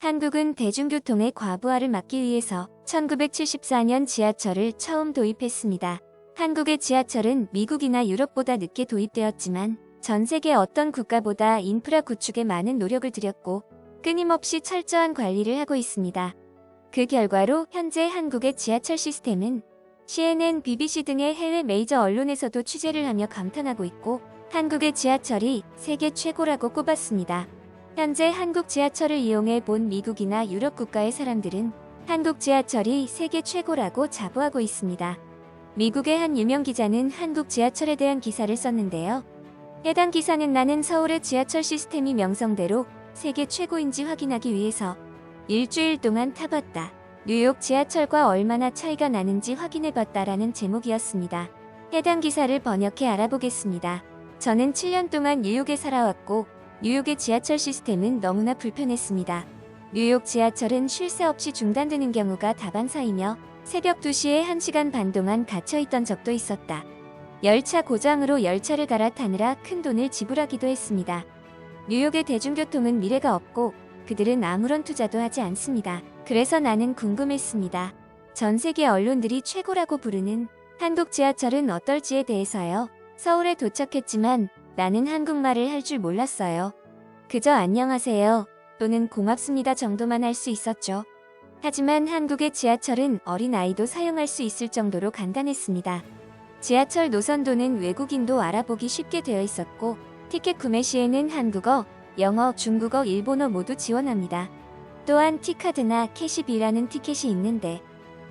한국은 대중교통의 과부하를 막기 위해서 1974년 지하철을 처음 도입했습니다. 한국의 지하철은 미국이나 유럽보다 늦게 도입되었지만 전 세계 어떤 국가보다 인프라 구축에 많은 노력을 들였고 끊임없이 철저한 관리를 하고 있습니다. 그 결과로 현재 한국의 지하철 시스템은 CNN, BBC 등의 해외 메이저 언론에서도 취재를 하며 감탄하고 있고 한국의 지하철이 세계 최고라고 꼽았습니다. 현재 한국 지하철을 이용해 본 미국이나 유럽 국가의 사람들은 한국 지하철이 세계 최고라고 자부하고 있습니다. 미국의 한 유명 기자는 한국 지하철에 대한 기사를 썼는데요. 해당 기사는 나는 서울의 지하철 시스템이 명성대로 세계 최고인지 확인하기 위해서 일주일 동안 타봤다. 뉴욕 지하철과 얼마나 차이가 나는지 확인해봤다라는 제목이었습니다. 해당 기사를 번역해 알아보겠습니다. 저는 7년 동안 뉴욕에 살아왔고 뉴욕의 지하철 시스템은 너무나 불편했습니다. 뉴욕 지하철은 쉴 새 없이 중단되는 경우가 다반사이며 새벽 2시에 1시간 반 동안 갇혀있던 적도 있었다. 열차 고장으로 열차를 갈아타느라 큰 돈을 지불하기도 했습니다. 뉴욕의 대중교통은 미래가 없고 그들은 아무런 투자도 하지 않습니다. 그래서 나는 궁금했습니다. 전 세계 언론들이 최고라고 부르는 한국 지하철은 어떨지에 대해서요. 서울에 도착했지만 나는 한국말을 할 줄 몰랐어요. 그저 안녕하세요 또는 고맙습니다 정도만 할 수 있었죠. 하지만 한국의 지하철은 어린아이도 사용할 수 있을 정도로 간단했습니다. 지하철 노선도는 외국인도 알아보기 쉽게 되어 있었고 티켓 구매 시에는 한국어, 영어, 중국어, 일본어 모두 지원합니다. 또한 티카드나 캐시비라는 티켓이 있는데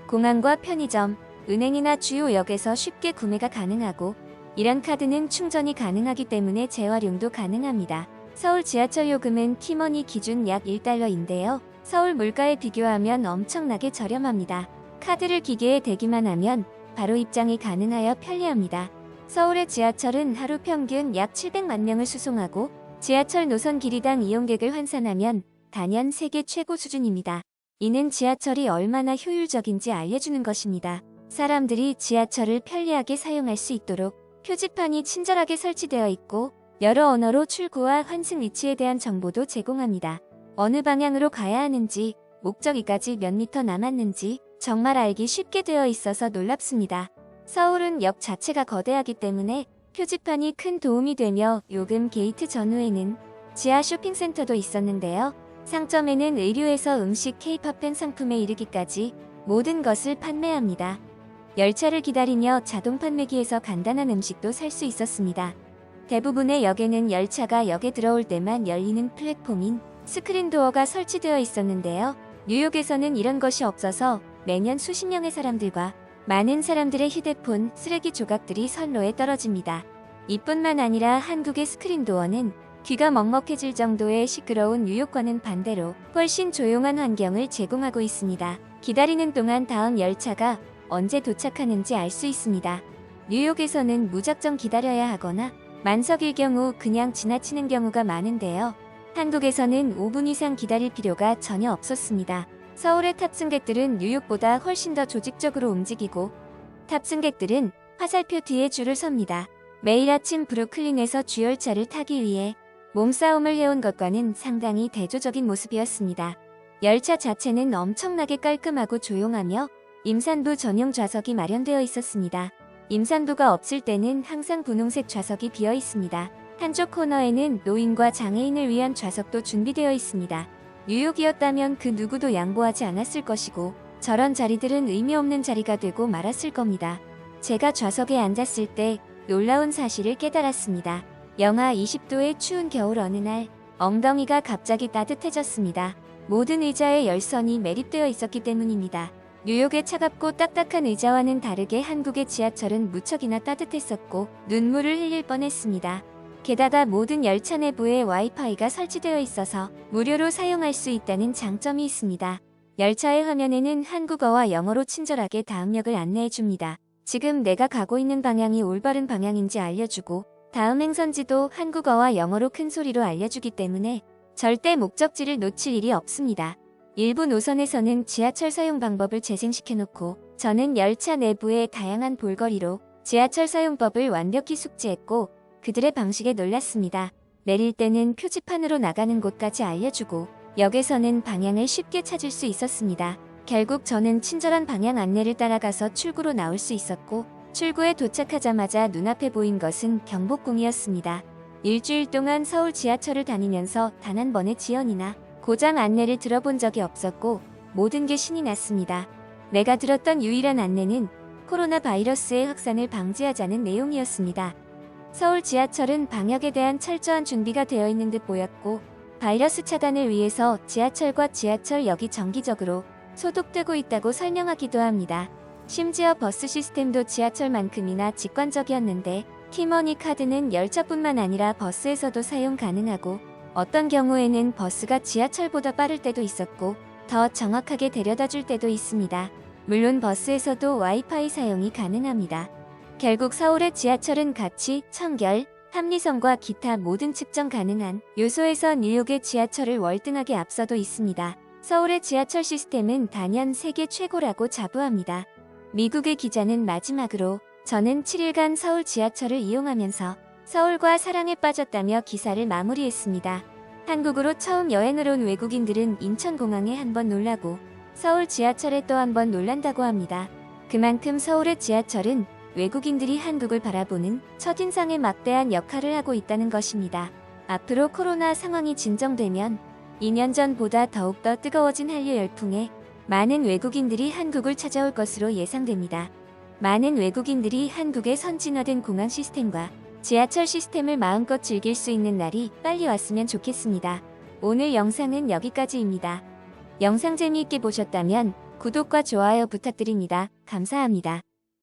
공항과 편의점, 은행이나 주요 역에서 쉽게 구매가 가능하고 이런 카드는 충전이 가능하기 때문에 재활용도 가능합니다. 서울 지하철 요금은 티머니 기준 약 1달러인데요. 서울 물가에 비교하면 엄청나게 저렴합니다. 카드를 기계에 대기만 하면 바로 입장이 가능하여 편리합니다. 서울의 지하철은 하루 평균 약 700만 명을 수송하고 지하철 노선 길이당 이용객을 환산하면 단연 세계 최고 수준입니다. 이는 지하철이 얼마나 효율적인지 알려주는 것입니다. 사람들이 지하철을 편리하게 사용할 수 있도록 표지판이 친절하게 설치되어 있고 여러 언어로 출구와 환승 위치에 대한 정보도 제공합니다. 어느 방향으로 가야 하는지, 목적지까지 몇 미터 남았는지 정말 알기 쉽게 되어 있어서 놀랍습니다. 서울은 역 자체가 거대하기 때문에 표지판이 큰 도움이 되며 요금 게이트 전후에는 지하 쇼핑센터도 있었는데요. 상점에는 의류에서 음식, K-팝 팬 상품에 이르기까지 모든 것을 판매합니다. 열차를 기다리며 자동 판매기에서 간단한 음식도 살 수 있었습니다. 대부분의 역에는 열차가 역에 들어올 때만 열리는 플랫폼인 스크린 도어가 설치되어 있었는데요. 뉴욕에서는 이런 것이 없어서 매년 수십 명의 사람들과 많은 사람들의 휴대폰, 쓰레기 조각들이 선로에 떨어집니다. 이뿐만 아니라 한국의 스크린 도어는 귀가 먹먹해질 정도의 시끄러운 뉴욕과는 반대로 훨씬 조용한 환경을 제공하고 있습니다. 기다리는 동안 다음 열차가 언제 도착하는지 알 수 있습니다. 뉴욕에서는 무작정 기다려야 하거나 만석일 경우 그냥 지나치는 경우가 많은데요. 한국에서는 5분 이상 기다릴 필요가 전혀 없었습니다. 서울의 탑승객들은 뉴욕보다 훨씬 더 조직적으로 움직이고 탑승객들은 화살표 뒤에 줄을 섭니다. 매일 아침 브루클린에서 주열차를 타기 위해 몸싸움을 해온 것과는 상당히 대조적인 모습이었습니다. 열차 자체는 엄청나게 깔끔하고 조용하며 임산부 전용 좌석이 마련되어 있었습니다. 임산부가 없을 때는 항상 분홍색 좌석이 비어 있습니다. 한쪽 코너에는 노인과 장애인을 위한 좌석도 준비되어 있습니다. 뉴욕이었다면 그 누구도 양보하지 않았을 것이고 저런 자리들은 의미 없는 자리가 되고 말았을 겁니다. 제가 좌석에 앉았을 때 놀라운 사실을 깨달았습니다. 영하 20도의 추운 겨울 어느 날 엉덩이가 갑자기 따뜻해졌습니다. 모든 의자에 열선이 매립되어 있었기 때문입니다. 뉴욕의 차갑고 딱딱한 의자와는 다르게 한국의 지하철은 무척이나 따뜻했었고 눈물을 흘릴 뻔했습니다. 게다가 모든 열차 내부에 와이파이가 설치되어 있어서 무료로 사용할 수 있다는 장점이 있습니다. 열차의 화면에는 한국어와 영어로 친절하게 다음 역을 안내해줍니다. 지금 내가 가고 있는 방향이 올바른 방향인지 알려주고 다음 행선지도 한국어와 영어로 큰 소리로 알려주기 때문에 절대 목적지를 놓칠 일이 없습니다. 일부 노선에서는 지하철 사용 방법을 재생시켜놓고 저는 열차 내부의 다양한 볼거리로 지하철 사용법을 완벽히 숙지했고 그들의 방식에 놀랐습니다. 내릴 때는 표지판으로 나가는 곳까지 알려주고 역에서는 방향을 쉽게 찾을 수 있었습니다. 결국 저는 친절한 방향 안내를 따라가서 출구로 나올 수 있었고, 출구에 도착하자마자 눈앞에 보인 것은 경복궁이었습니다. 일주일 동안 서울 지하철을 다니면서 단 한 번의 지연이나 고장 안내를 들어본 적이 없었고 모든 게 신이 났습니다. 내가 들었던 유일한 안내는 코로나 바이러스의 확산을 방지하자는 내용이었습니다. 서울 지하철은 방역에 대한 철저한 준비가 되어 있는 듯 보였고, 바이러스 차단을 위해서 지하철과 지하철역이 정기적으로 소독되고 있다고 설명하기도 합니다. 심지어 버스 시스템도 지하철만큼이나 직관적이었는데, 티머니 카드는 열차뿐만 아니라 버스에서도 사용 가능하고, 어떤 경우에는 버스가 지하철보다 빠를 때도 있었고 더 정확하게 데려다 줄 때도 있습니다. 물론 버스에서도 와이파이 사용이 가능합니다. 결국 서울의 지하철은 가치, 청결, 합리성과 기타 모든 측정 가능한 요소에서 뉴욕의 지하철을 월등하게 앞서도 있습니다. 서울의 지하철 시스템은 단연 세계 최고라고 자부합니다. 미국의 기자는 마지막으로 저는 7일간 서울 지하철을 이용하면서 서울과 사랑에 빠졌다며 기사를 마무리했습니다. 한국으로 처음 여행을 온 외국인들은 인천공항에 한 번 놀라고 서울 지하철에 또 한 번 놀란다고 합니다. 그만큼 서울의 지하철은 외국인들이 한국을 바라보는 첫인상에 막대한 역할을 하고 있다는 것입니다. 앞으로 코로나 상황이 진정되면 2년 전보다 더욱더 뜨거워진 한류 열풍에 많은 외국인들이 한국을 찾아올 것으로 예상됩니다. 많은 외국인들이 한국의 선진화된 공항 시스템과 지하철 시스템을 마음껏 즐길 수 있는 날이 빨리 왔으면 좋겠습니다. 오늘 영상은 여기까지입니다. 영상 재미있게 보셨다면 구독과 좋아요 부탁드립니다. 감사합니다.